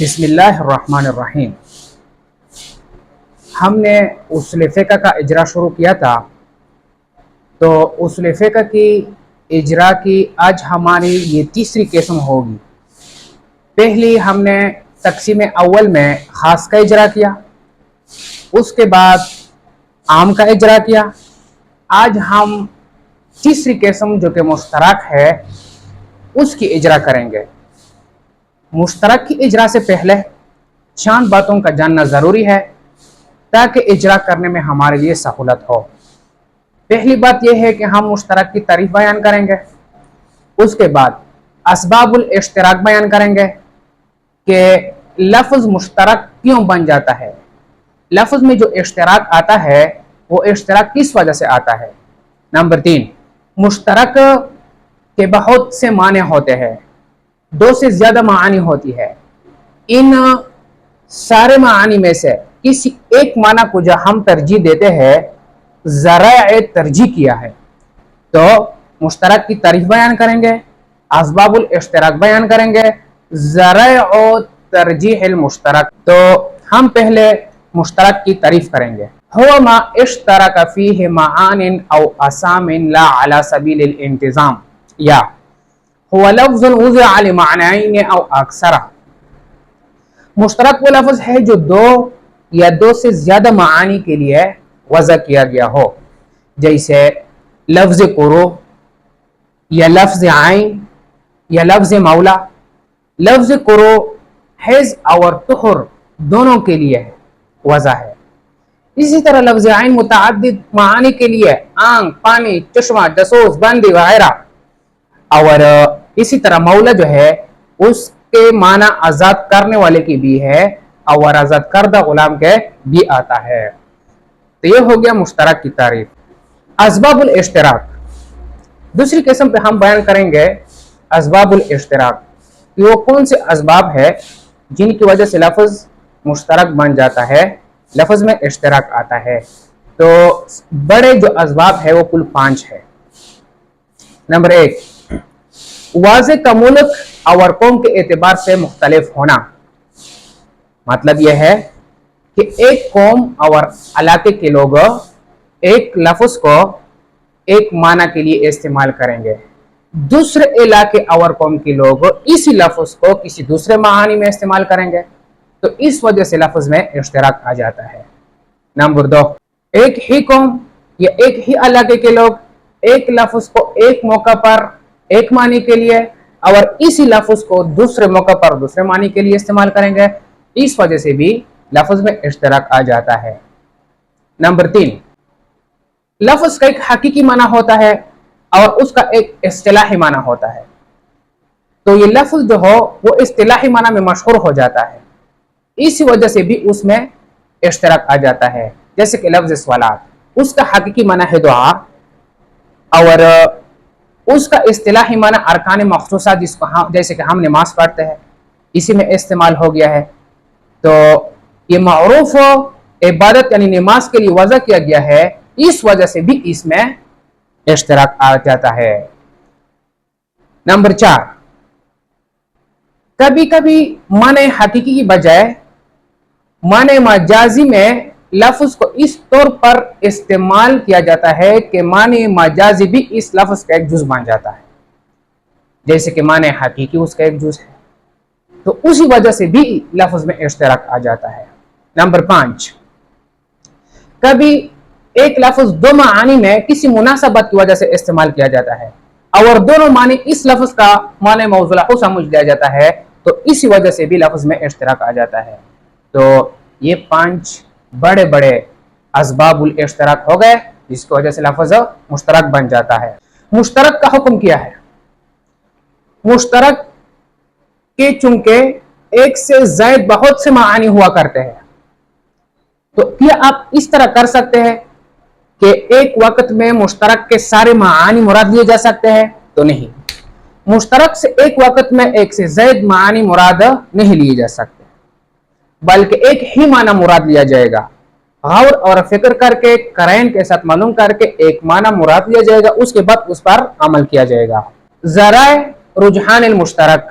بسم اللہ الرحمن الرحیم۔ ہم نے اصول فقہ کا اجرا شروع کیا تھا، تو اصول فقہ کی اجرا کی آج ہماری یہ تیسری قسم ہوگی۔ پہلی ہم نے تقسیم اول میں خاص کا اجرا کیا، اس کے بعد عام کا اجرا کیا۔ آج ہم تیسری قسم جو کہ مشترک ہے اس کی اجرا کریں گے۔ مشترک کی اجرا سے پہلے چند باتوں کا جاننا ضروری ہے تاکہ اجرا کرنے میں ہمارے لیے سہولت ہو۔ پہلی بات یہ ہے کہ ہم مشترک کی تعریف بیان کریں گے، اس کے بعد اسباب الاشتراک بیان کریں گے کہ لفظ مشترک کیوں بن جاتا ہے، لفظ میں جو اشتراک آتا ہے وہ اشتراک کس وجہ سے آتا ہے۔ نمبر 3، مشترک کے بہت سے معنی ہوتے ہیں، 2 سے زیادہ معانی ہوتی ہے۔ ان سارے معانی میں سے کسی ایک معنی کو جو ہم ترجیح دیتے ہیں، ذرائع ترجیح کیا ہے، تو مشترک کی تعریف بیان کریں گے، اسباب الاشتراک بیان کریں گے، ذرائع ترجیح المشترک۔ تو ہم پہلے مشترک کی تعریف کریں گے۔ هو ما اشترک فیہ معان او اسام لا علی سبیل الانتظام، یا هو لفظ وضع لمعنین او اکثر۔ مشترک وہ لفظ ہے جو 2 یا 2 سے زیادہ معانی کے لیے وضع کیا گیا ہو، جیسے لفظ قرو یا لفظ عین یا لفظ مولا۔ لفظ قرو حیض اور طہر دونوں کے لیے وضع ہے۔ اسی طرح لفظ عین متعدد معانی کے لیے آنکھ، پانی، چشمہ، جاسوس، بندی وغیرہ، اور اسی طرح مولا جو ہے اس کے معنی آزاد کرنے والے کی بھی ہے اور آزاد کردہ غلام کے بھی آتا ہے۔ تو یہ ہو گیا مشترک کی تعریف۔ اسباب الاشتراک، دوسری قسم پہ ہم بیان کریں گے اسباب الاشتراک کہ وہ کون سے اسباب ہے جن کی وجہ سے لفظ مشترک بن جاتا ہے، لفظ میں اشتراک آتا ہے۔ تو بڑے جو اسباب ہے وہ کل 5 ہے۔ نمبر 1، واضح کا ملک اور قوم کے اعتبار سے مختلف ہونا۔ مطلب یہ ہے کہ ایک قوم اور علاقے کے لوگ ایک لفظ کو ایک معنی کے لیے استعمال کریں گے، دوسرے علاقے اور قوم کے لوگ اسی لفظ کو کسی دوسرے معانی میں استعمال کریں گے، تو اس وجہ سے لفظ میں اشتراک آ جاتا ہے۔ نمبر 2، ایک ہی قوم یا ایک ہی علاقے کے لوگ ایک لفظ کو ایک موقع پر ایک معنی کے لیے اور اسی لفظ کو دوسرے موقع پر دوسرے معنی کے لیے استعمال کریں گے، اس وجہ سے بھی لفظ میں اشتراک آ جاتا ہے۔ نمبر 3، لفظ کا ایک حقیقی معنی ہوتا ہے اور اس کا ایک اصطلاحی معنی ہوتا ہے، تو یہ لفظ جو ہو وہ اصطلاحی معنی میں مشہور ہو جاتا ہے، اسی وجہ سے بھی اس میں اشتراک آ جاتا ہے۔ جیسے کہ لفظ صلات، اس کا حقیقی معنی ہے دعا اور اس کا اصطلاحی معنی ارکان مخصوصہ جیسے کہ ہم نماز پڑھتے ہیں، اسی میں استعمال ہو گیا ہے۔ تو یہ معروف عبادت یعنی نماز کے لیے وضع کیا گیا ہے، اس وجہ سے بھی اس میں اشتراک آ جاتا ہے۔ نمبر 4، کبھی کبھی معنی حقیقی کی بجائے معنی مجازی میں لفظ کو اس طور پر استعمال کیا جاتا ہے کہ معنی مجازی بھی اس لفظ کا ایک جز بن جاتا ہے، جیسے کہ معنی حقیقی اس کا ایک جز ہے، تو اسی وجہ سے بھی لفظ میں اشتراک آ جاتا ہے۔ نمبر 5، کبھی ایک لفظ 2 معانی میں کسی مناسبت کی وجہ سے استعمال کیا جاتا ہے اور دونوں معنی اس لفظ کا معنی موضوع له سمجھ لیا جاتا ہے، تو اسی وجہ سے بھی لفظ میں اشتراک آ جاتا ہے۔ تو یہ 5 بڑے بڑے اسباب الاشتراک ہو گئے جس کی وجہ سے لفظ مشترک بن جاتا ہے۔ مشترک کا حکم کیا ہے؟ مشترک کے چونکہ ایک سے زائد بہت سے معانی ہوا کرتے ہیں، تو کیا آپ اس طرح کر سکتے ہیں کہ ایک وقت میں مشترک کے سارے معانی مراد لیے جا سکتے ہیں؟ تو نہیں، مشترک سے ایک وقت میں ایک سے زائد معانی مراد نہیں لیے جا سکتے، بلکہ ایک ہی معنی مراد لیا جائے گا۔ غور اور فکر کر کے قرائن کے ساتھ معلوم کر کے ایک معنی مراد لیا جائے گا، اس کے بعد اس پر عمل کیا جائے گا۔ ذرائع رجحان المشترک،